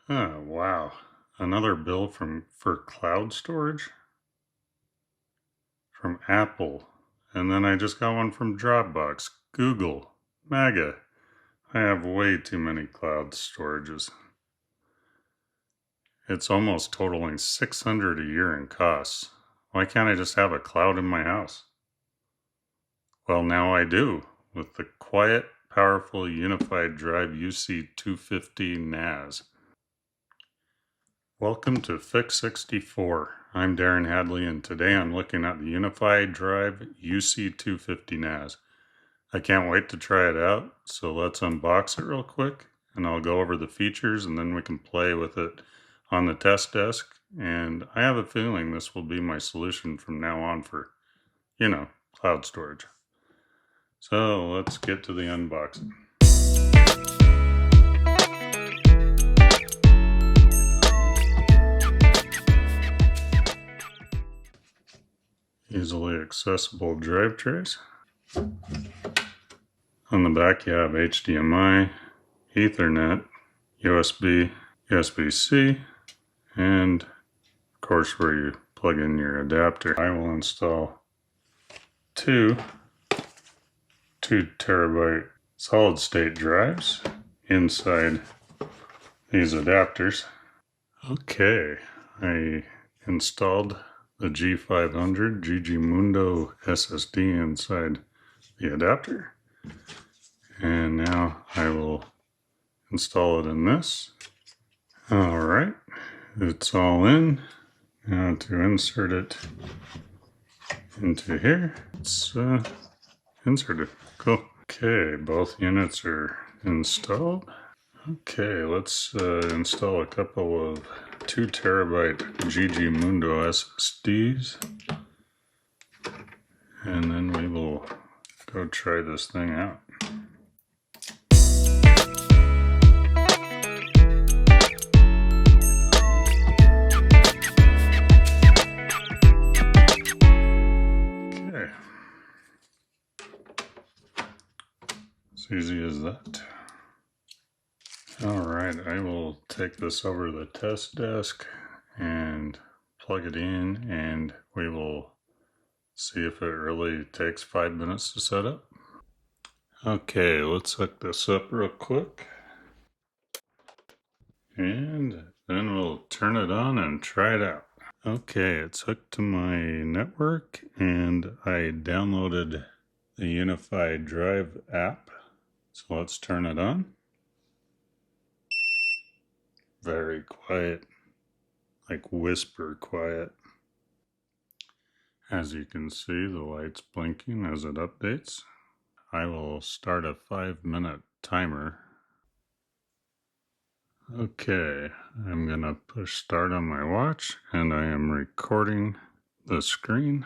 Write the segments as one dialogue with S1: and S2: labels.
S1: Oh, wow. Another bill for cloud storage from Apple. And then I just got one from Dropbox, Google, Mega. I have way too many cloud storages. It's almost totaling $600 a year in costs. Why can't I just have a cloud in my house? Well, now I do with the quiet, powerful UnifyDrive UC250 NAS. Welcome to Fix 64. I'm Darren Hadley, and today I'm looking at the UnifyDrive UC250 NAS. I can't wait to try it out, so let's unbox it real quick, and I'll go over the features, and then we can play with it on the test desk. And I have a feeling this will be my solution from now on for, cloud storage. So let's get to the unboxing. Easily accessible drive trays. On the back you have HDMI, Ethernet, USB, USB-C, and of course where you plug in your adapter. I will install two 2 terabyte solid state drives inside these adapters. Okay, I installed the G500 Mundo SSD inside the adapter, and now I will install it in this. Alright, it's all in. Now to insert it into here, it's inserted. Cool. Okay, both units are installed. Okay, let's install a couple of 2 terabyte Mundo SSDs, and then we will go try this thing out. Okay, as easy as that. Alright, I will take this over to the test desk and plug it in, and we will see if it really takes 5 minutes to set up. Okay, let's hook this up real quick, and then we'll turn it on and try it out. Okay, it's hooked to my network, and I downloaded the UnifyDrive app, so let's turn it on. Very quiet, like whisper quiet. As you can see, the light's blinking as it updates. I will start a 5-minute timer. Okay, I'm gonna push start on my watch, and I am recording the screen.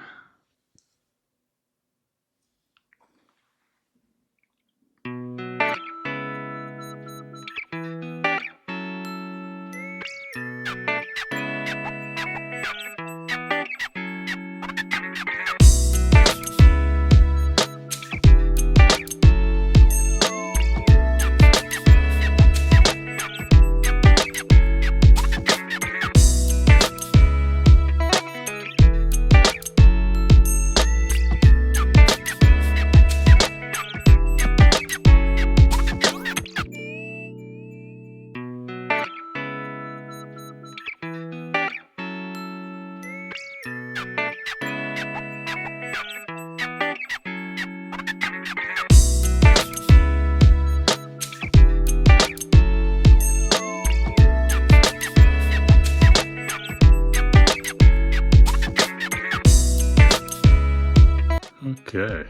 S1: Okay,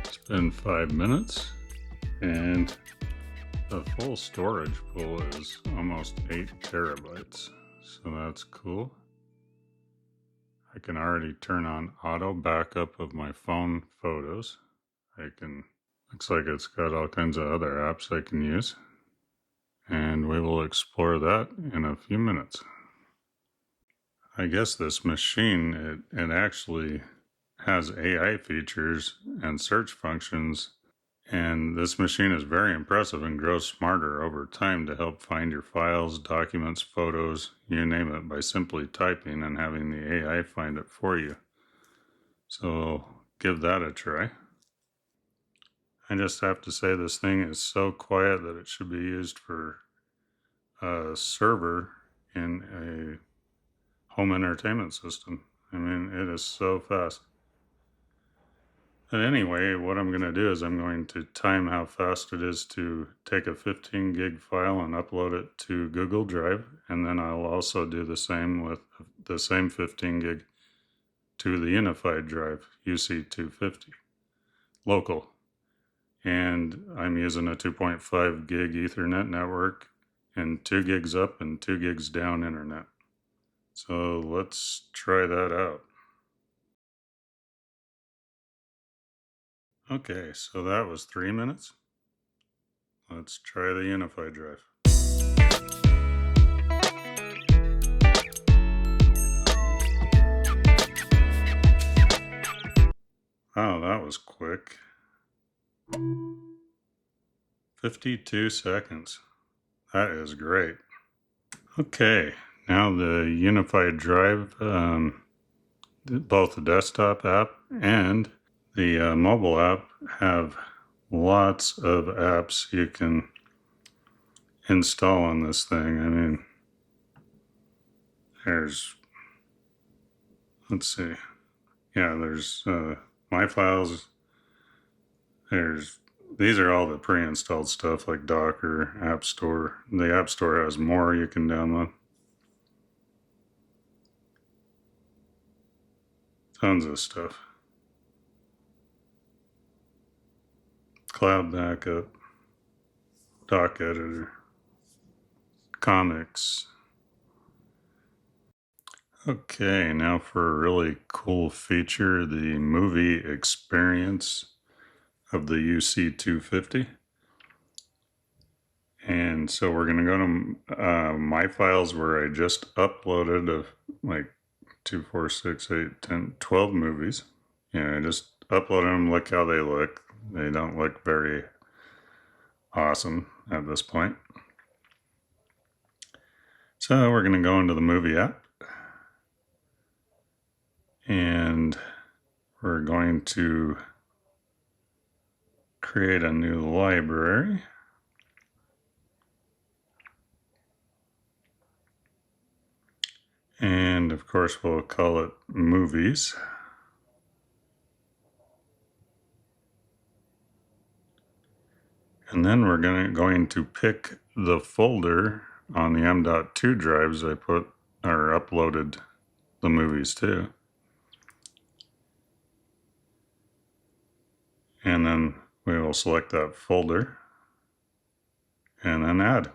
S1: it's been 5 minutes, and the full storage pool is almost 8 terabytes, so that's cool. I can already turn on auto backup of my phone photos. Looks like it's got all kinds of other apps I can use, and we will explore that in a few minutes. I guess this machine, it actually has AI features and search functions And this machine is very impressive and grows smarter over time to help find your files, documents, photos, you name it, by simply typing and having the AI find it for you. So give that a try. I just have to say this thing is so quiet that it should be used for a server in a home entertainment system. I mean, it is so fast. But anyway, what I'm going to do is I'm going to time how fast it is to take a 15 gig file and upload it to Google Drive. And then I'll also do the same with the same 15 gig to the UnifyDrive UC250 local. And I'm using a 2.5 gig Ethernet network and 2 gigs up and 2 gigs down internet. So let's try that out. Okay, so that was 3 minutes. Let's try the UnifyDrive. Oh, that was quick. 52 seconds. That is great. Okay, now the UnifyDrive, both the desktop app and the mobile app have lots of apps you can install on this thing. I mean, let's see. Yeah, there's My Files. These are all the pre-installed stuff like Docker, App Store. The App Store has more you can download. Tons of stuff. Cloud backup, doc editor, comics. Okay, now for a really cool feature, the movie experience of the UC250. And so we're going to go to my files where I just uploaded like 2, 4, 6, 8, 10, 12 movies. Yeah, I just uploaded them. Look how they look. They don't look very awesome at this point. So we're going to go into the movie app. And we're going to create a new library. And of course, we'll call it movies. And then we're going to pick the folder on the M.2 drives I uploaded the movies to. And then we will select that folder and then add.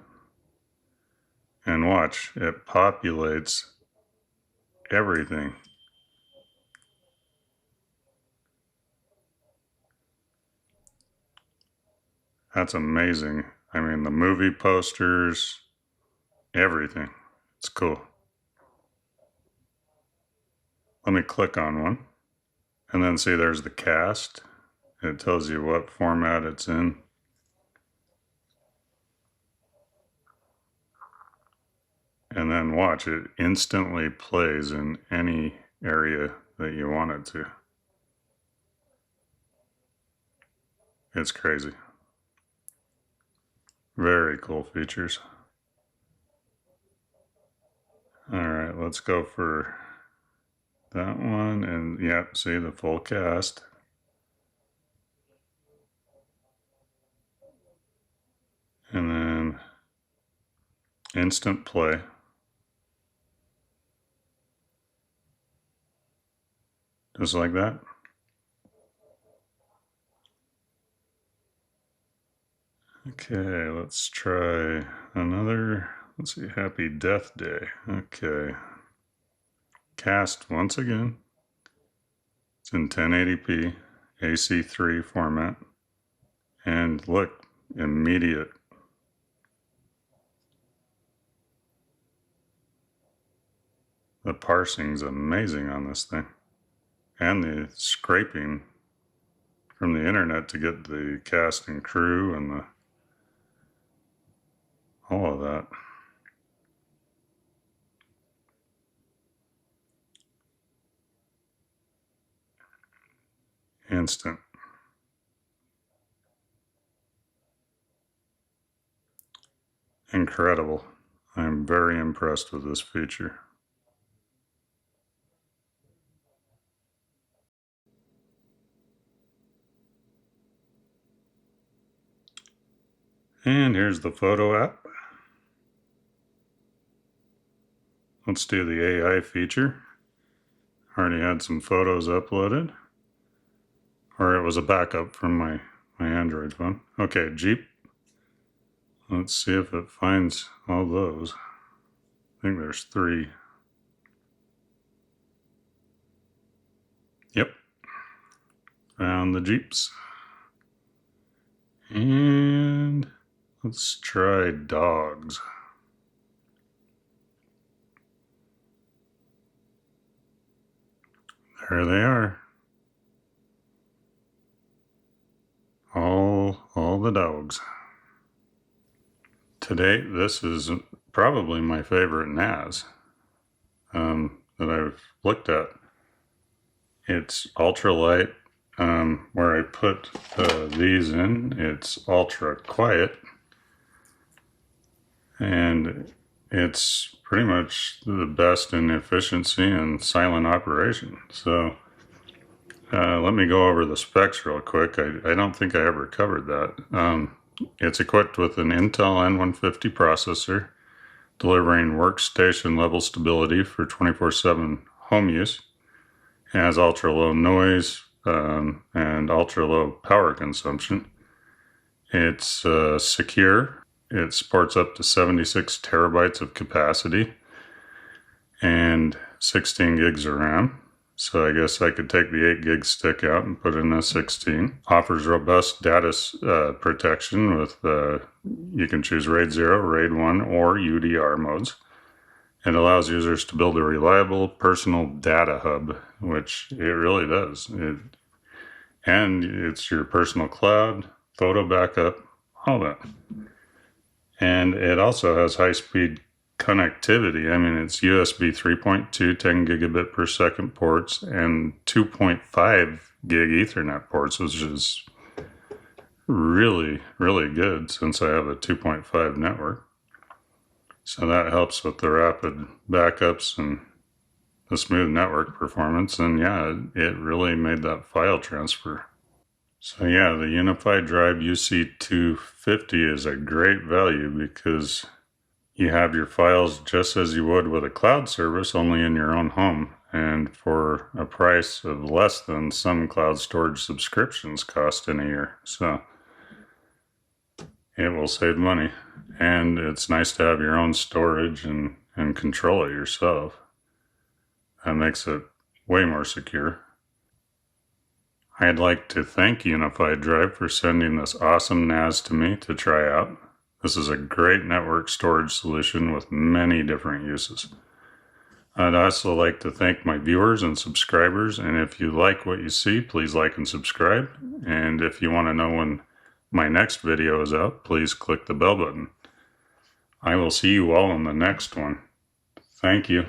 S1: And watch, it populates everything. That's amazing. I mean, the movie posters, everything. It's cool. Let me click on one. And then see there's the cast. It tells you what format it's in. And then watch, it instantly plays in any area that you want it to. It's crazy. Very cool features. All right, let's go for that one. And yeah, see the full cast. And then instant play. Just like that. Okay, let's try another. Let's see, Happy Death Day. Okay. Cast once again. It's in 1080p, AC3 format. And look, immediate. The parsing's amazing on this thing. And the scraping from the internet to get the cast and crew and all of that. Instant. Incredible. I'm very impressed with this feature. And here's the photo app. Let's do the AI feature. Already had some photos uploaded. Or it was a backup from my Android phone. Okay, Jeep. Let's see if it finds all those. I think there's 3. Yep. Found the Jeeps. And let's try dogs. There they are. All the dogs. To date, this is probably my favorite NAS that I've looked at. It's ultralight. Where I put these in, it's ultra quiet, and it's pretty much the best in efficiency and silent operation. So let me go over the specs real quick. I don't think I ever covered that. It's equipped with an Intel N150 processor, delivering workstation level stability for 24/7 home use. It has ultra low noise and ultra low power consumption. It's secure. It supports up to 76 terabytes of capacity and 16 gigs of RAM. So I guess I could take the 8 gig stick out and put in a 16. Offers robust data protection with, you can choose RAID 0, RAID 1, or UDR modes. It allows users to build a reliable personal data hub, which it really does. And it's your personal cloud, photo backup, all that. And it also has high-speed connectivity. I mean, it's USB 3.2 10 gigabit per second ports and 2.5 gig Ethernet ports, which is really, really good since I have a 2.5 network. So that helps with the rapid backups and the smooth network performance. And yeah, it really made that file transfer. So yeah, the UnifyDrive UC250 is a great value because you have your files just as you would with a cloud service, only in your own home, and for a price of less than some cloud storage subscriptions cost in a year. So it will save money, and it's nice to have your own storage and control it yourself. That makes it way more secure. I'd like to thank UnifyDrive for sending this awesome NAS to me to try out. This is a great network storage solution with many different uses. I'd also like to thank my viewers and subscribers, and if you like what you see, please like and subscribe. And if you want to know when my next video is out, please click the bell button. I will see you all in the next one. Thank you.